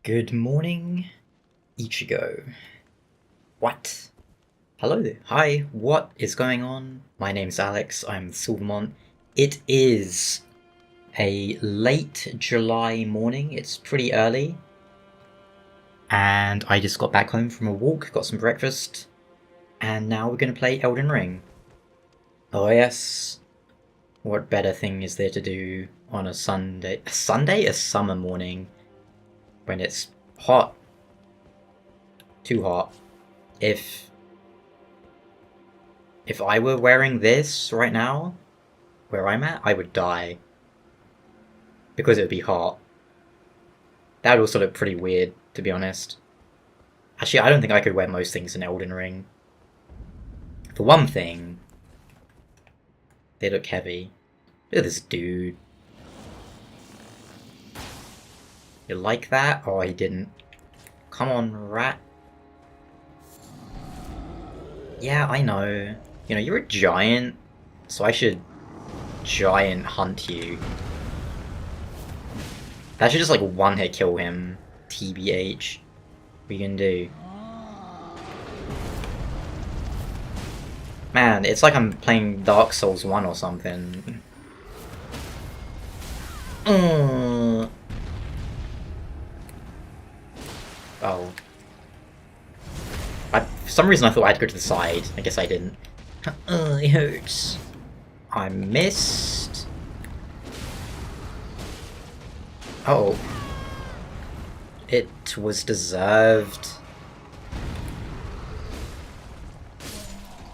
Good morning, Ichigo. What? Hello there. Hi, what is going on? My name's Alex, I'm Silver Mont. It is a late July morning, it's pretty early. And I just got back home from a walk, got some breakfast, and now we're gonna play Elden Ring. Oh yes. What better thing is there to do on a Sunday? A Sunday? A summer morning. When it's hot. Too hot. If I were wearing this right now, where I'm at, I would die. Because it would be hot. That would also look pretty weird, to be honest. Actually, I don't think I could wear most things in Elden Ring. For one thing, they look heavy. Look at this dude. You like that? Oh, he didn't. Come on, rat. Yeah, I know. You know, you're a giant, so I should giant hunt you. That should just like one hit kill him. TBH. What are you gonna do? Man, it's like I'm playing Dark Souls 1 or something. Oh. For some reason I thought I had to go to the side. I guess I didn't. It hurts. I missed. Oh. It was deserved.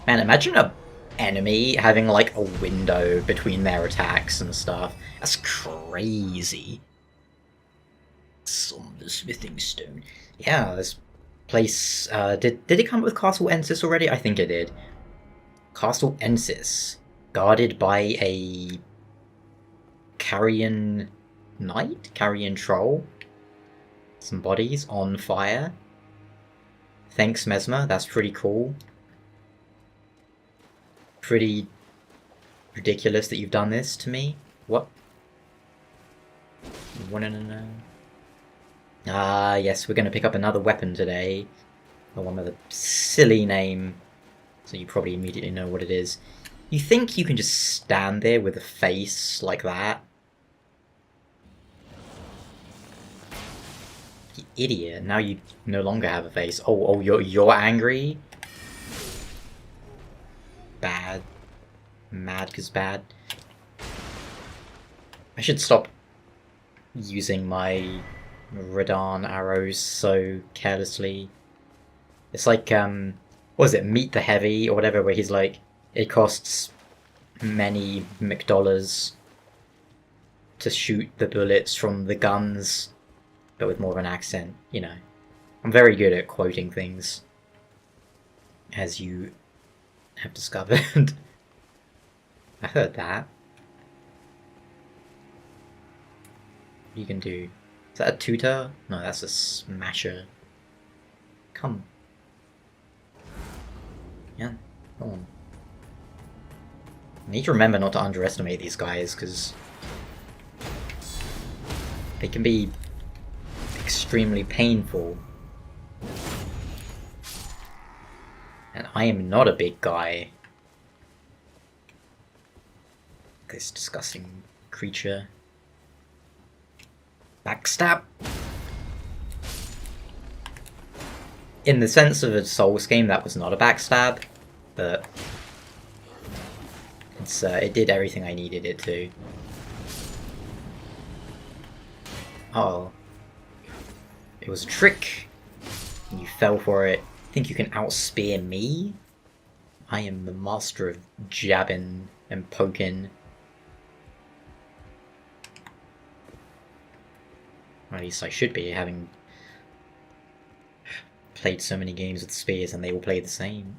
Man, imagine a enemy having like a window between their attacks and stuff. That's crazy. Some of the smithing stone. Yeah, this place. Did it come with Castle Ensis already? I think it did. Castle Ensis, guarded by a carrion knight, carrion troll. Some bodies on fire. Thanks, Mesmer. That's pretty cool. Pretty ridiculous that you've done this to me. What? You wanna know? Ah, yes, we're gonna pick up another weapon today. The one with a silly name, so you probably immediately know what it is. You think you can just stand there with a face like that? You idiot! Now you no longer have a face. Oh, you're angry. Bad. Mad 'cause bad. I should stop using my Radon arrows so carelessly. It's like, what was it, Meet the Heavy or whatever, where he's like, it costs many McDollars to shoot the bullets from the guns, but with more of an accent, you know. I'm very good at quoting things, as you have discovered. I heard that. What you can do? Is that a tutor? No, that's a smasher. Come. Yeah, come on. I need to remember not to underestimate these guys, because they can be extremely painful. And I am not a big guy. This disgusting creature. Backstab! In the sense of a Souls game, that was not a backstab, but it did everything I needed it to. Oh. It was a trick. And you fell for it. Think you can outspear me? I am the master of jabbing and poking. Or at least I should be, having played so many games with spears and they all play the same.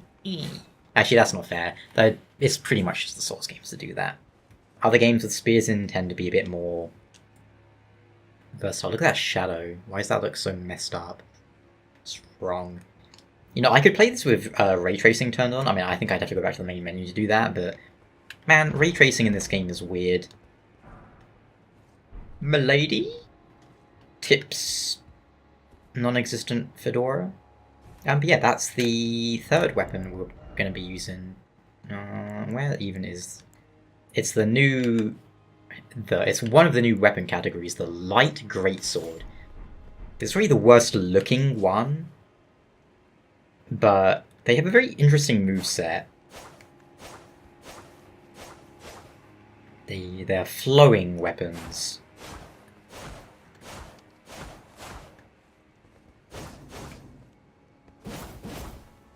Actually, that's not fair. Though it's pretty much just the Souls games that do that. Other games with spears in tend to be a bit more versatile. Look at that shadow. Why does that look so messed up? It's wrong. You know, I could play this with ray tracing turned on. I mean, I think I'd have to go back to the main menu to do that, but man, ray tracing in this game is weird. Milady? Tips non-existent fedora. But yeah, that's the third weapon we're going to be using. Where even is... It's the new... It's one of the new weapon categories, the light greatsword. It's really the worst looking one, but they have a very interesting moveset. They're flowing weapons.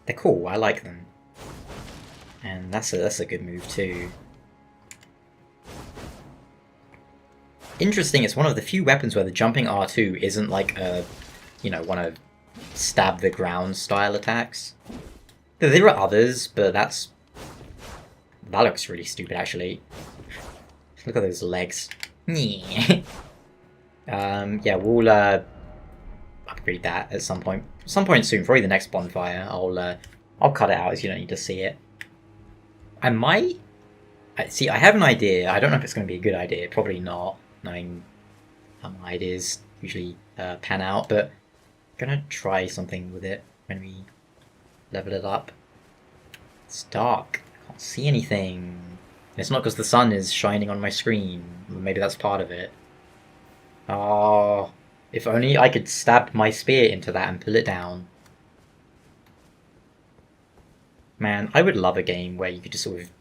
They're cool, I like them. And that's a good move too. Interesting, it's one of the few weapons where the jumping R2 isn't like a, one of stab the ground style attacks. There are others, but that looks really stupid actually. Look at those legs. Yeah, we'll upgrade that at some point. Some point soon, probably the next bonfire. I'll cut it out as you don't need to see it. I might... See, I have an idea. I don't know if it's going to be a good idea. Probably not, knowing how my ideas usually pan out, but I'm going to try something with it when we level it up. It's dark. I can't see anything. It's not because the sun is shining on my screen. Maybe that's part of it. Oh, if only I could stab my spear into that and pull it down. Man, I would love a game where you could just sort of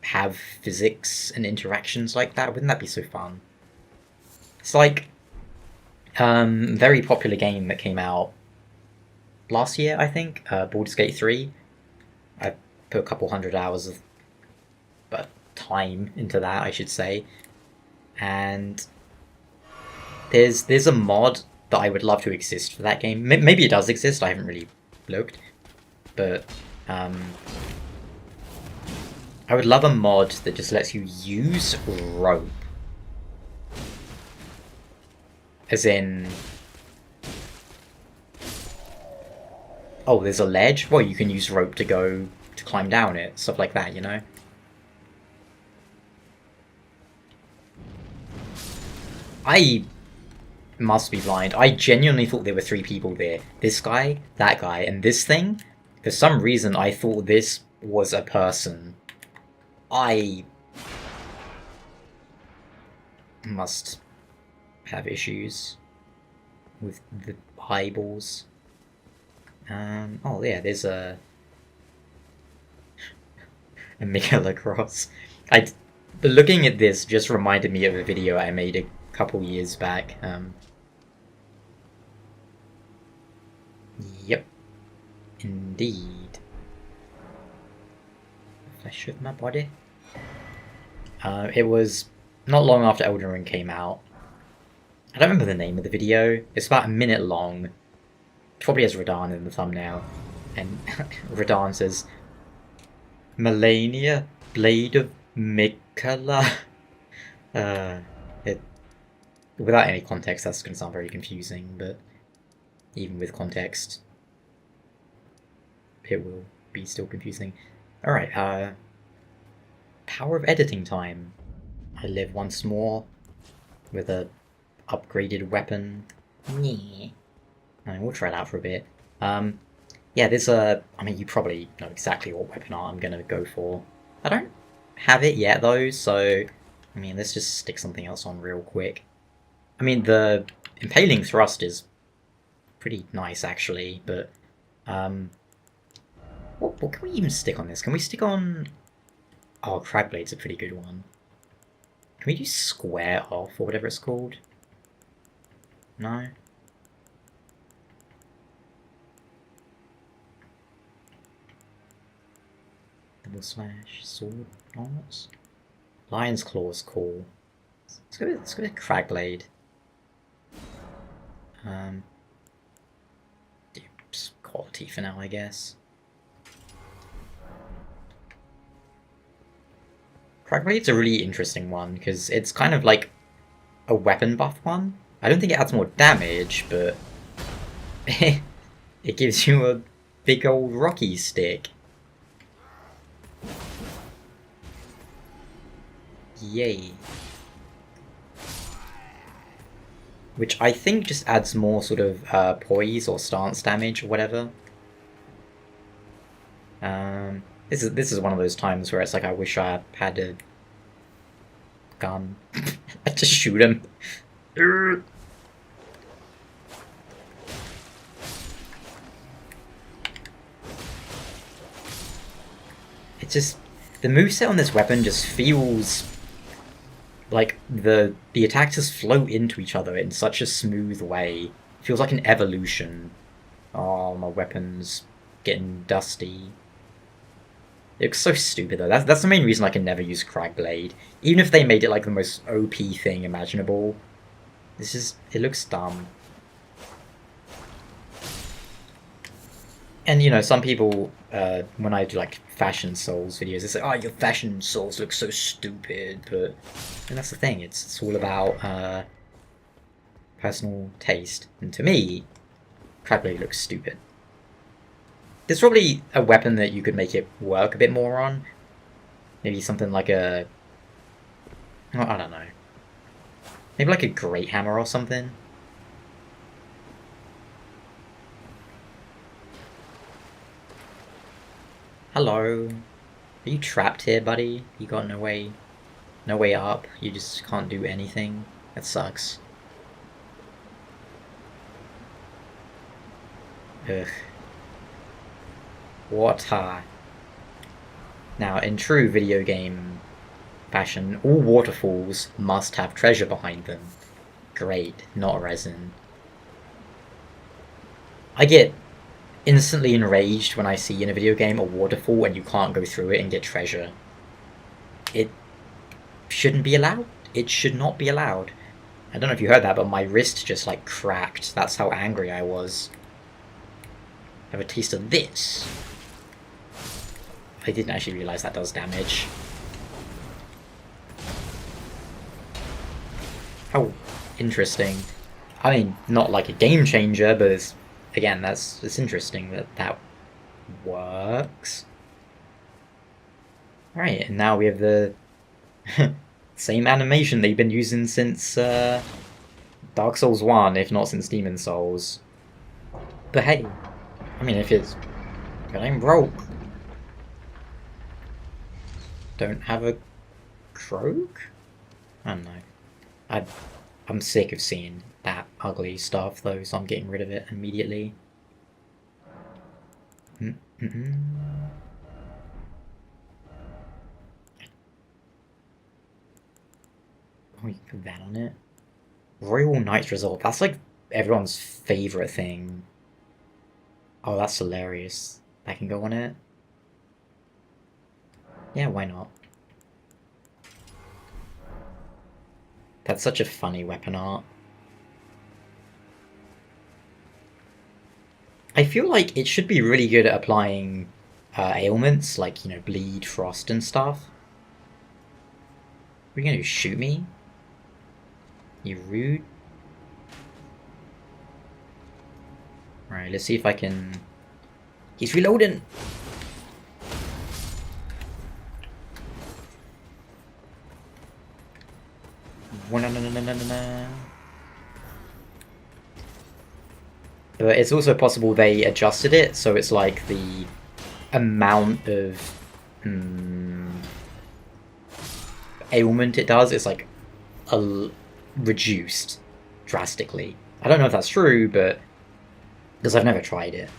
have physics and interactions like that. Wouldn't that be so fun? It's like very popular game that came out last year, I think, Baldur's Gate 3. I put a couple hundred hours of time into that, I should say. And there's a mod that I would love to exist for that game. Maybe it does exist, I haven't really looked. But I would love a mod that just lets you use rope. As in... Oh, there's a ledge? Well, you can use rope to climb down it. Stuff like that, you know? I must be blind. I genuinely thought there were 3 people there. This guy, that guy, and this thing. For some reason, I thought this was a person. I must have issues with the eyeballs. Oh yeah, there's a Miguel Cross. Looking at this just reminded me of a video I made a couple years back. Yep, indeed. Flesh of my body. It was not long after Elden Ring came out. I don't remember the name of the video. It's about a minute long. Probably has Rellana in the thumbnail. And Rellana says, Melania, Blade of Mikala. Without any context, that's going to sound very confusing, but even with context, it will be still confusing. Alright, power of editing time. I live once more with a upgraded weapon. Yeah. We'll try it out for a bit. Yeah, there's a... I mean, you probably know exactly what weapon art I'm going to go for. I don't have it yet, though, so... I mean, let's just stick something else on real quick. I mean, the Impaling Thrust is pretty nice, actually, but... What can we even stick on this? Can we stick on... Oh, Cragblade's a pretty good one. Can we do Square Off, or whatever it's called? No? Double slash, sword, arms. Lion's Claw's cool. Let's go with Cragblade. Just quality for now, I guess. Cragblade's a really interesting one, because it's kind of like a weapon buff one. I don't think it adds more damage, but it gives you a big old rocky stick. Yay. which I think just adds more sort of poise or stance damage or whatever. This is one of those times where it's like I wish I had a gun. I just shoot him. It just, the moveset on this weapon just feels like the attacks just float into each other in such a smooth way. It feels like an evolution. Oh, my weapon's getting dusty. It looks so stupid though. That's the main reason I can never use Cragblade. Even if they made it like the most OP thing imaginable. It looks dumb. And you know, some people, when I do like fashion souls videos, they say, "Oh, your fashion souls look so stupid," and that's the thing. It's all about personal taste. And to me, Cragblade looks stupid. There's probably a weapon that you could make it work a bit more on. Maybe something like a, well, I don't know. Maybe like a Great Hammer or something. Hello. Are you trapped here, buddy? You got no way up? You just can't do anything? That sucks. Ugh. Water. Now, in true video game fashion, all waterfalls must have treasure behind them. Great, not resin. I get instantly enraged when I see in a video game a waterfall and you can't go through it and get treasure. It shouldn't be allowed. It should not be allowed. I don't know if you heard that, but my wrist just like cracked. That's how angry I was. Have a taste of this. I didn't actually realize that does damage. How interesting. I mean, not like a game changer, but it's, again, it's interesting that works. Alright, and now we have the same animation they've been using since Dark Souls 1, if not since Demon Souls. But hey, I mean, if it's getting broke. Don't have a croak? I don't know. I'm sick of seeing that ugly stuff though, so I'm getting rid of it immediately. Oh, you put that on it. Royal Knight's Resolve. That's like everyone's favourite thing. Oh, that's hilarious. That can go on it. Yeah, why not? That's such a funny weapon art. I feel like it should be really good at applying ailments, like, you know, bleed, frost, and stuff. What are you gonna do, shoot me? You rude. Alright, let's see if I can... He's reloading! But it's also possible they adjusted it, so it's like the amount of ailment it does is like reduced drastically. I don't know if that's true, but because I've never tried it.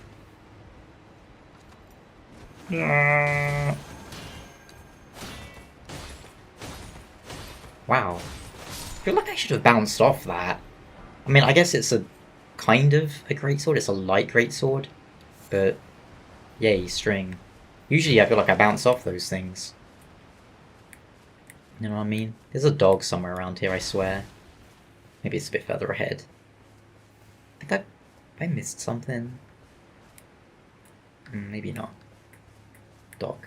Wow. I feel like I should have bounced off that. I mean, I guess it's a kind of a greatsword. It's a light greatsword, but yay, string. Usually I feel like I bounce off those things. You know what I mean? There's a dog somewhere around here, I swear. Maybe it's a bit further ahead. I think I missed something. Maybe not. Dog.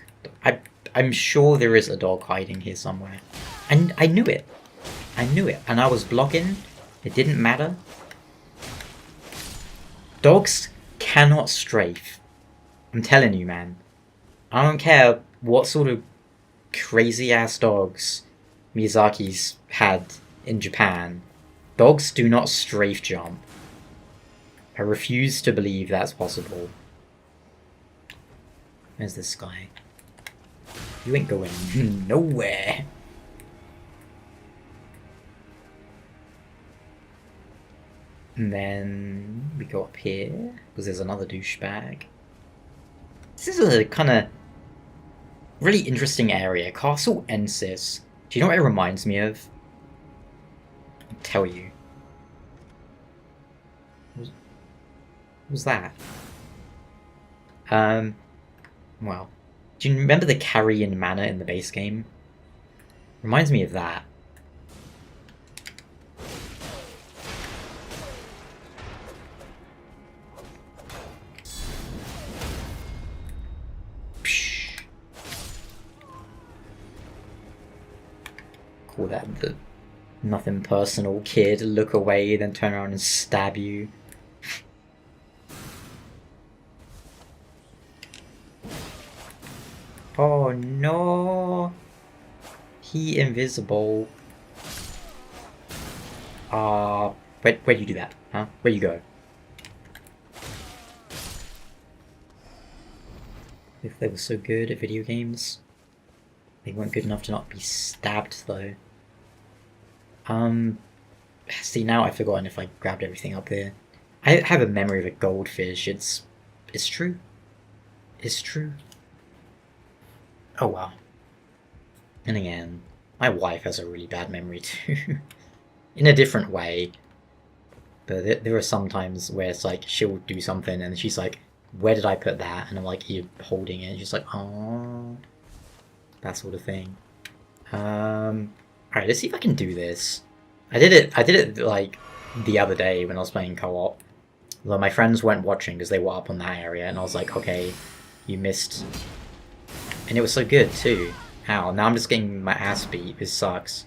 I'm sure there is a dog hiding here somewhere. And I knew it. I knew it. And I was blocking. It didn't matter. Dogs cannot strafe. I'm telling you, man. I don't care what sort of crazy-ass dogs Miyazaki's had in Japan. Dogs do not strafe jump. I refuse to believe that's possible. Where's this guy? You ain't going nowhere. And then we go up here, because there's another douchebag. This is a kind of really interesting area. Castle Ensis. Do you know what it reminds me of? I'll tell you. What was that? Well, do you remember the Carrion Manor in the base game? Reminds me of that. Call that the nothing personal kid, look away, then turn around and stab you. Oh no! He invisible. Where'd you do that? Huh? Where'd you go? If they were so good at video games. They weren't good enough to not be stabbed though. See, now I've forgotten if I grabbed everything up there. I have a memory of a goldfish. It's true. It's true. Oh wow. And again, my wife has a really bad memory too. In a different way. But there are some times where it's like, she'll do something and she's like, where did I put that? And I'm like, you're holding it. And she's like, oh. That sort of thing. Alright, let's see if I can do this. I did it like the other day when I was playing co-op. Although my friends weren't watching because they were up on that area, and I was like, okay, you missed. And it was so good too. How? Now I'm just getting my ass beat. This sucks.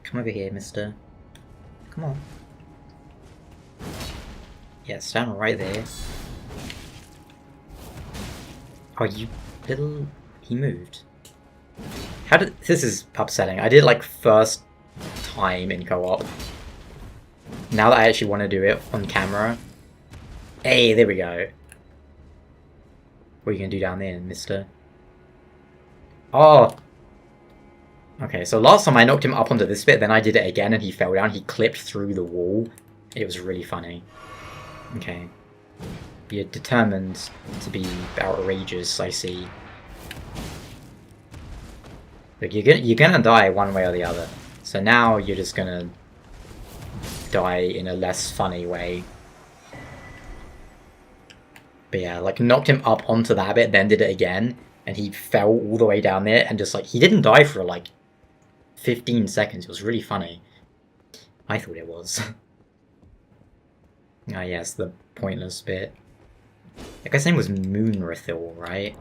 Come over here, mister. Come on. Yeah, stand right there. Oh, you little... He moved. How did... This is upsetting. I did it like first time in co-op. Now that I actually want to do it on camera. Hey, there we go. What are you going to do down there, mister? Oh! Okay, so last time I knocked him up onto this bit, then I did it again and he fell down. He clipped through the wall. It was really funny. Okay. You're determined to be outrageous, I see. Look, you're gonna die one way or the other. So now you're just gonna die in a less funny way. But yeah, like knocked him up onto that bit, then did it again, and he fell all the way down there, and just like, he didn't die for like 15 seconds. It was really funny. I thought it was. Ah yes, the pointless bit. That guy's name was Moonrithil, right?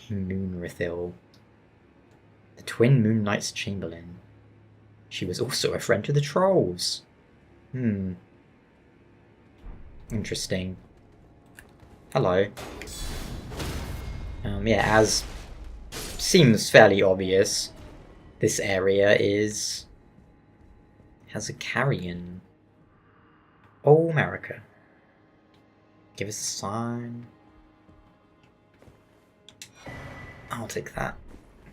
Moonrithil. The Twin Moon Knight's Chamberlain. She was also a friend to the trolls. Interesting. Hello. Yeah, as seems fairly obvious, this area has a carrion. Oh, America. Give us a sign. I'll take that.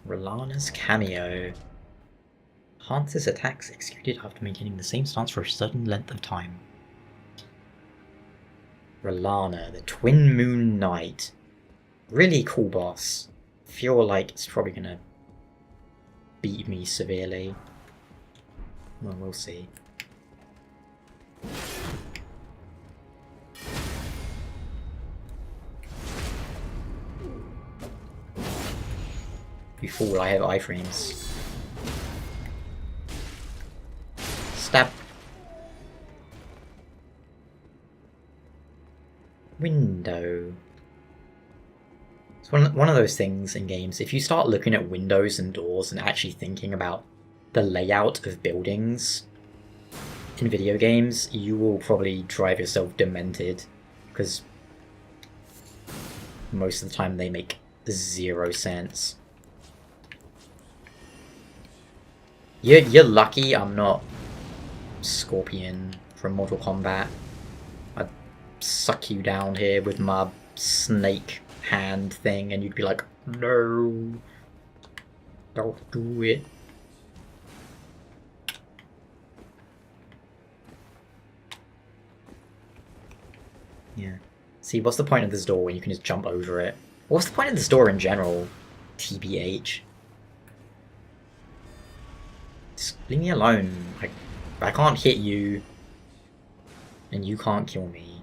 Rellana's cameo. Enhances attacks executed after maintaining the same stance for a certain length of time. Rellana, the Twin Moon Knight. Really cool boss. Feel like it's probably gonna beat me severely. Well, we'll see. You fool, I have iframes. Stab. Window. It's one of those things in games, if you start looking at windows and doors and actually thinking about the layout of buildings in video games, you will probably drive yourself demented, because most of the time they make zero sense. You're lucky I'm not Scorpion from Mortal Kombat. I'd suck you down here with my snake hand thing, and you'd be like, no, don't do it. Yeah. See, what's the point of this door when you can just jump over it? What's the point of this door in general? TBH. Just leave me alone. I can't hit you, and you can't kill me.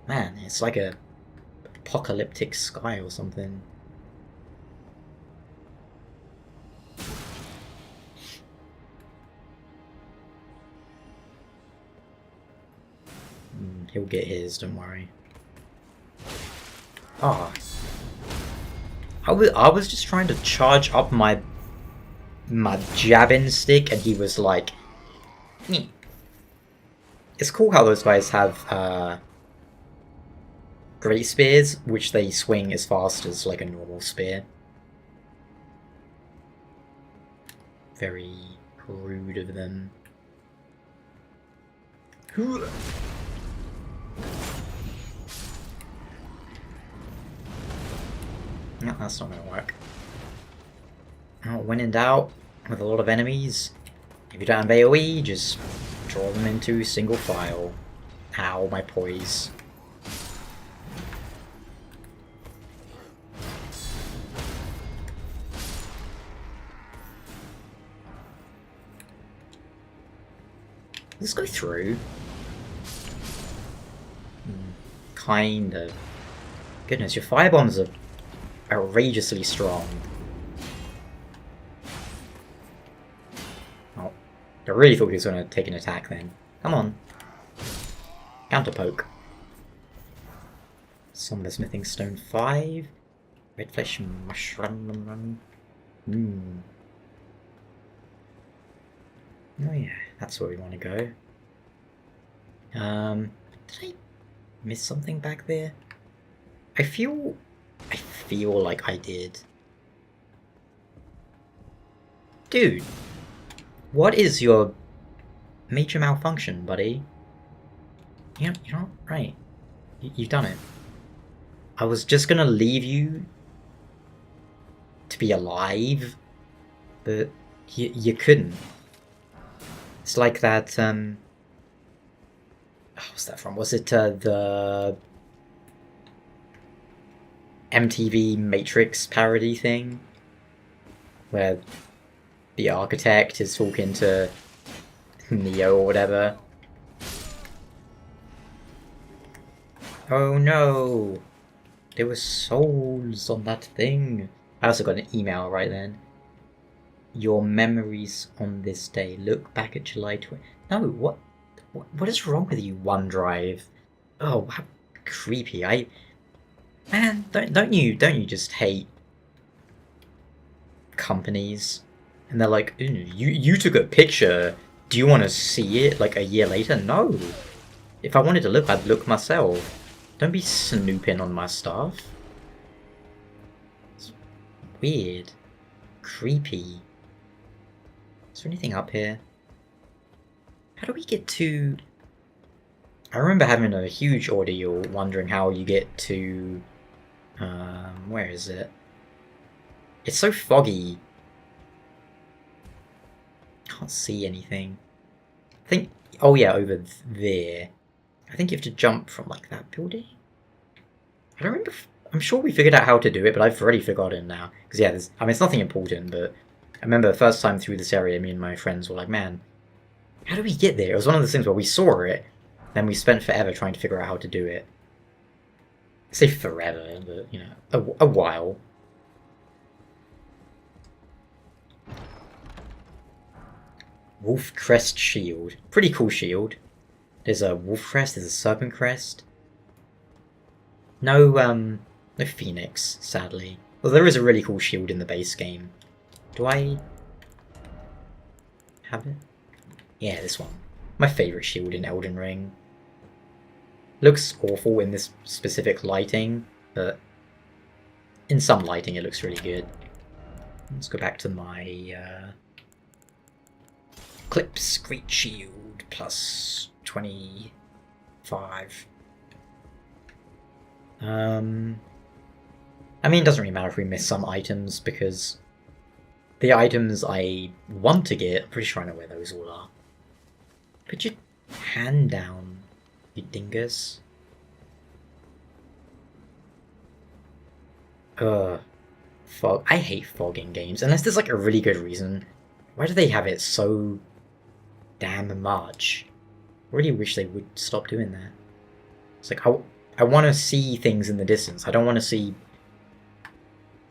Man, it's like a apocalyptic sky or something. He'll get his, don't worry. Ah. I was just trying to charge up my jabbing stick, and he was like... Nyeh. It's cool how those guys have great spears, which they swing as fast as like a normal spear. Very rude of them. No, that's not gonna work. Oh, when in doubt, with a lot of enemies, if you don't have AoE, just draw them into single file. Ow, my poise. Let's go through. Kind of. Goodness, your firebombs are outrageously strong. Oh, I really thought he was going to take an attack then. Come on. Counterpoke. Some of the smithing stone 5. Red flesh mushroom. Oh yeah, that's where we want to go. Did I miss something back there? I feel like I did. Dude, what is your major malfunction, buddy? You're not right. You've done it. I was just gonna leave you to be alive, but you couldn't. It's like that, what's that from? Was it, the MTV Matrix parody thing? Where the architect is talking to Neo or whatever. Oh no! There were souls on that thing. I also got an email right then. Your memories on this day. Look back at July 20... No, what is wrong with you, OneDrive? Oh, how creepy. Man, don't you just hate companies? And they're like, you took a picture. Do you want to see it like a year later? No. If I wanted to look, I'd look myself. Don't be snooping on my stuff. It's weird. Creepy. Is there anything up here? How do we get to... I remember having a huge ordeal wondering how you get to... where is it? It's so foggy. Can't see anything. I think... Oh yeah, over there. I think you have to jump from like that building? I don't remember... I'm sure we figured out how to do it, but I've already forgotten now. Because yeah, I mean, it's nothing important, but... I remember the first time through this area, me and my friends were like, man, how do we get there? It was one of those things where we saw it, then we spent forever trying to figure out how to do it. I say forever, but, you know, a while. Wolf Crest Shield. Pretty cool shield. There's a Wolf Crest, there's a Serpent Crest. No Phoenix, sadly. Well, there is a really cool shield in the base game. Do I have it? Yeah, this one. My favourite shield in Elden Ring. Looks awful in this specific lighting, but in some lighting it looks really good. Let's go back to my clip screech shield plus 25. I mean, it doesn't really matter if we miss some items, because the items I want to get, I'm pretty sure I know where those all are. Put your hand down, you dingus. Fog. I hate fog in games, unless there's like a really good reason. Why do they have it so damn much? I really wish they would stop doing that. It's like, I want to see things in the distance. I don't want to see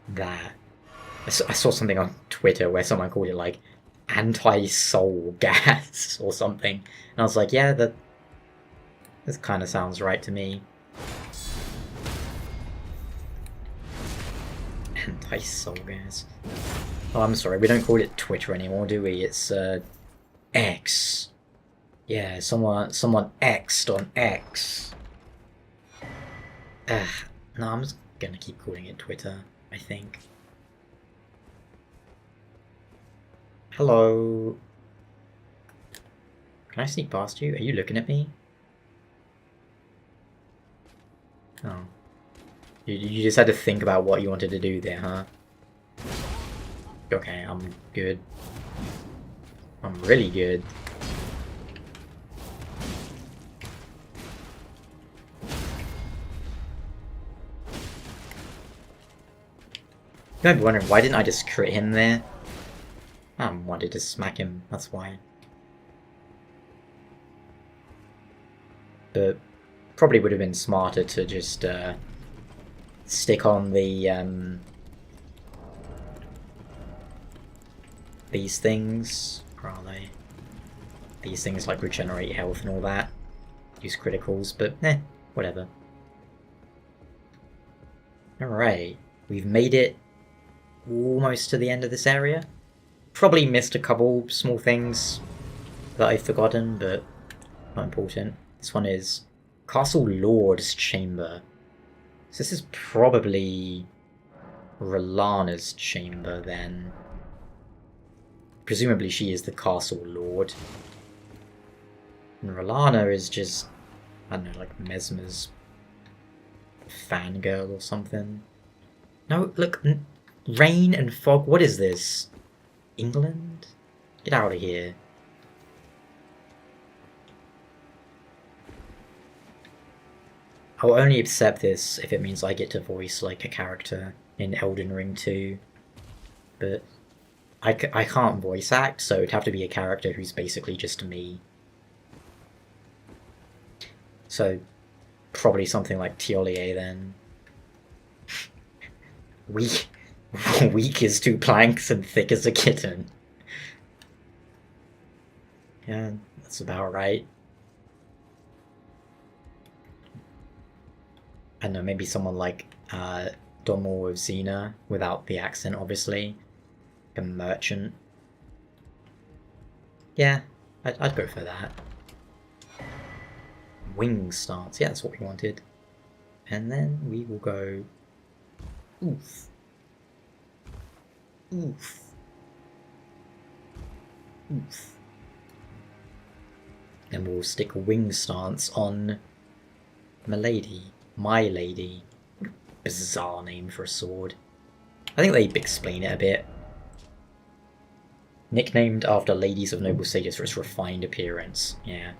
that. I saw something on Twitter where someone called it like anti-soul gas or something. And I was like, yeah, this kind of sounds right to me. Anti-soul gas. Oh, I'm sorry, we don't call it Twitter anymore, do we? It's X. Yeah, someone X'd on X. No, I'm just gonna keep calling it Twitter, I think. Hello. Can I sneak past you? Are you looking at me? Oh. You just had to think about what you wanted to do there, huh? Okay, I'm good. I'm really good. You might be wondering, why didn't I just crit him there? I wanted to smack him, that's why. But probably would have been smarter to just stick on the these things. Where are they? These things like regenerate health and all that. Use criticals, but whatever. Alright, we've made it almost to the end of this area. Probably missed a couple small things that I've forgotten, but not important. This one is Castle Lord's Chamber. So this is probably Rellana's chamber then. Presumably she is the Castle Lord. And Rellana is just, I don't know, like Mesmer's fangirl or something. No, look, rain and fog, what is this? England? Get out of here. I'll only accept this if it means I get to voice like a character in Elden Ring 2. But I can't voice act, so it'd have to be a character who's basically just me. So probably something like Tiolier then. Weak as 2 planks and thick as a kitten. Yeah, that's about right. I don't know, maybe someone like Domor of Xena, without the accent, obviously. A merchant. Yeah, I'd go for that. Wing stance, yeah, that's what we wanted. And then we will go... Oof. Oof. Oof. And we'll stick a wing stance on Milady. My Lady. Bizarre name for a sword. I think they explain it a bit. Nicknamed after ladies of noble status for its refined appearance. Yeah.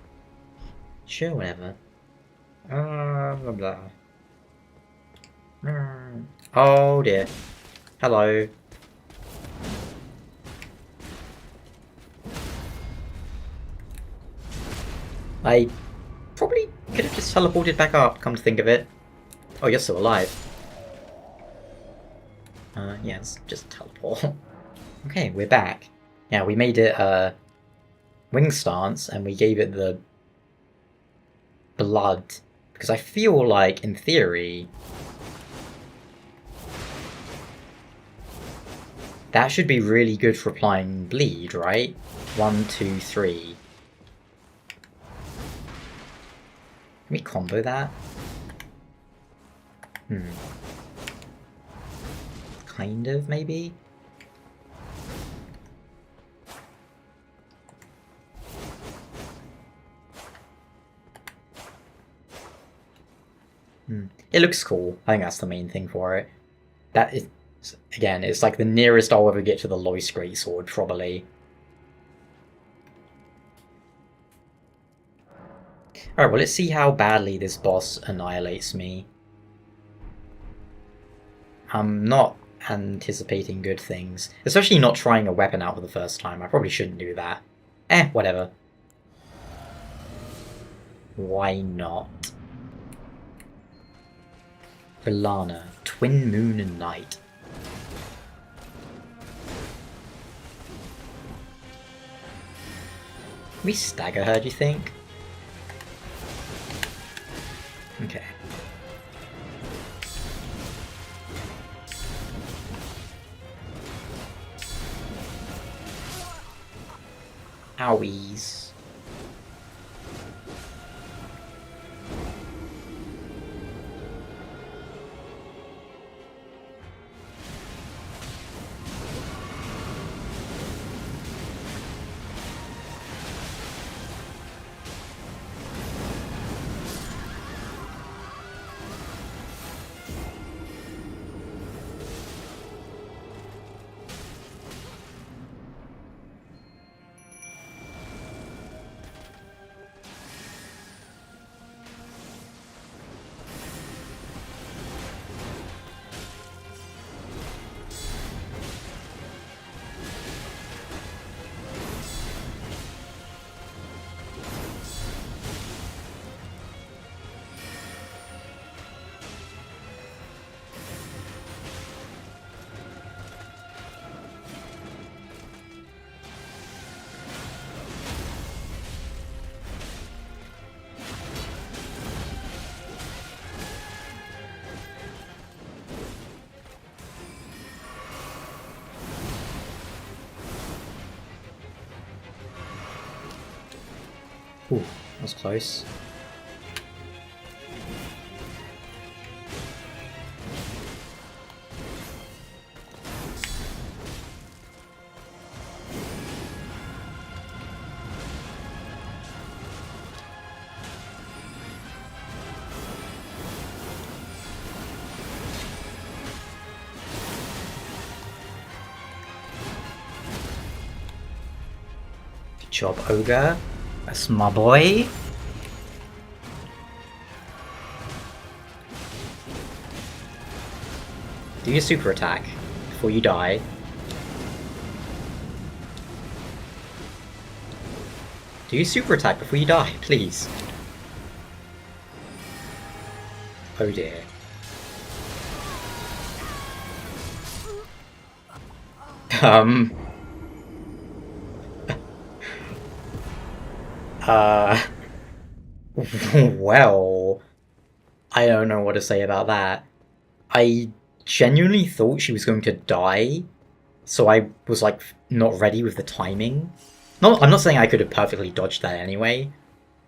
Sure, whatever. Blah blah. Oh dear. Hello. I probably could have just teleported back up, come to think of it. Oh, you're still alive. Yeah, let's just teleport. Okay, we're back. Yeah, we made it wing stance, and we gave it the blood. Because I feel like, in theory, that should be really good for applying bleed, right? 1, 2, 3. Can we combo that? Kind of, maybe? It looks cool. I think that's the main thing for it. That is, again, it's like the nearest I'll ever get to the Lois Greatsword, probably. Alright, well, let's see how badly this boss annihilates me. I'm not anticipating good things. Especially not trying a weapon out for the first time. I probably shouldn't do that. Whatever. Why not? Rellana, Twin Moon and Night. Can we stagger her, do you think? Okay. Owies. Ooh, that was close. Good job, Ogre. That's my boy. Do your super attack before you die. Do your super attack before you die, please. Oh dear. Well, I don't know what to say about that. I genuinely thought she was going to die, so I was like not ready with the timing. I'm not saying I could have perfectly dodged that anyway,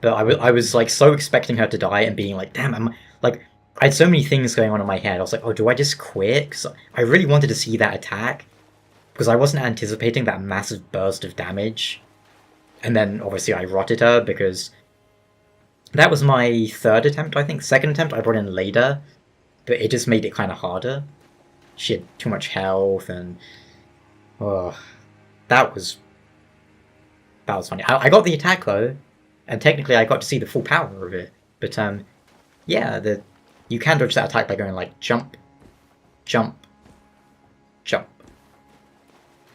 but I was like so expecting her to die and being like, damn, I had so many things going on in my head. I was like, oh, do I just quit? Because I really wanted to see that attack, because I wasn't anticipating that massive burst of damage. And then obviously I rotted her because that was my third attempt, I think. Second attempt I brought in later, but it just made it kind of harder. She had too much health, and that was funny. I got the attack though, and technically I got to see the full power of it. But yeah, you can dodge that attack by going like jump, jump, jump.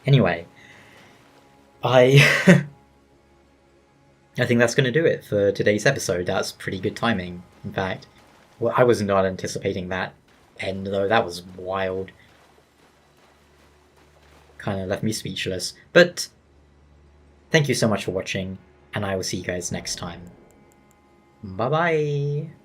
Anyway, I think that's going to do it for today's episode. That's pretty good timing, in fact. Well, I was not anticipating that end, though. That was wild. Kind of left me speechless. But thank you so much for watching, and I will see you guys next time. Bye-bye!